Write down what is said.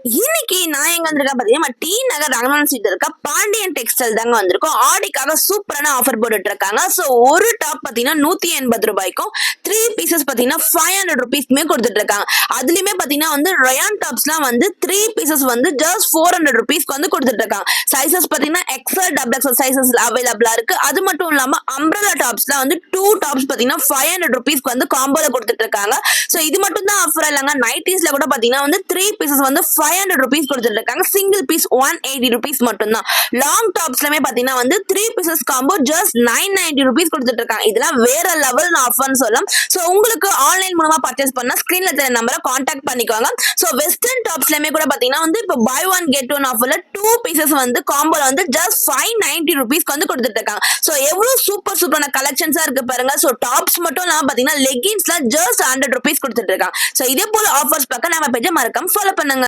இன்னைக்கு நான் எங்க வந்திருக்கேன் பாத்தீங்கன்னா டி நகர் ரங்கநாதன் ஸ்ட்ரீட் இருக்க பாண்டியன் டெக்ஸ்டைல் தாங்க வந்திருக்கோம். ஆடிக்காக சூப்பரான ஆஃபர் போட்டுட்டு இருக்காங்க. சோ ஒரு டாப் பாத்தீங்கன்னா 180 ரூபாய்க்கும் 3 பீசஸ் பாத்தீங்கன்னா 500 ருபீஸ்க்குமே கொடுத்துட்டு இருக்காங்க. அதுலயுமே பாத்தீங்கன்னா வந்து ரயான் டாப்ஸ்லாம் வந்து 3 பீசஸ் வந்து ஜஸ்ட் 400 ருபீஸ்க்கு வந்து கொடுத்துட்டு இருக்காங்க. சைசஸ் பாத்தீங்கன்னா எக்ஸ்எல் டபுள் எக்ஸ்எல் சைசஸ் அவைலபிளா இருக்கு. அது மட்டும் இல்லாம அம்ப்ரெல்லா டாப்ஸ்லாம் வந்து 2 டாப்ஸ் பாத்தீங்கன்னா 500 ருபீஸ்க்கு வந்து காம்போல கொடுத்துட்டு இருக்காங்க. சோ இது மட்டும் தான் ஆஃபர் இல்லங்க. நைட்டிஸ்ல கூட பாத்தீங்கன்னா வந்து 3 பீசஸ் வந்து 500 ருபீஸ் கொடுத்துட்டு இருக்காங்க. சிங்கிள் பீஸ் 180 ருபீஸ் மட்டும் தான். லாங் டாப்ஸ்லமே பாத்தீங்கன்னா வந்து 3 பீசஸ் காம்போ ஜஸ்ட் 990 ருபீஸ் கொடுத்துட்டு இருக்காங்க. இதெல்லாம் வேற லெவல் ஆஃபர்னு சொல்லலாம். சோ உங்களுக்கு ஆன்லைன் மூலமா பர்ச்சேஸ் பண்ணா ஸ்கிரீன்ல தெரிய நம்பரை கான்டாக்ட் பண்ணிக்கோங்க. சோ வெஸ்டர்ன் டாப்ஸ்லமே கூட பாத்தீங்கன்னா வந்து இப்போ பை ஒன் கெட் ஒன் ஆஃபர்ல 2 பீசஸ் வந்து காம்போல வந்து ஜஸ்ட் 590 ருபீஸ்க்கு வந்து கொடுத்துட்டு இருக்காங்க. சோ எவ்வளவு சூப்பரான கலெக்ஷன்ஸா இருக்கு பாருங்க. சோ டாப்ஸ் மட்டும் இல்லாம பாத்தீங்கன்னா லெகின்ஸ்லாம் ஜஸ்ட் 100 ருபீஸ் கொடுத்துட்டு இருக்காங்க. சோ இதே போல ஆஃபர்ஸ் பார்க்க நம்ம பேஜை மறக்காம ஃபாலோ பண்ணுங்க.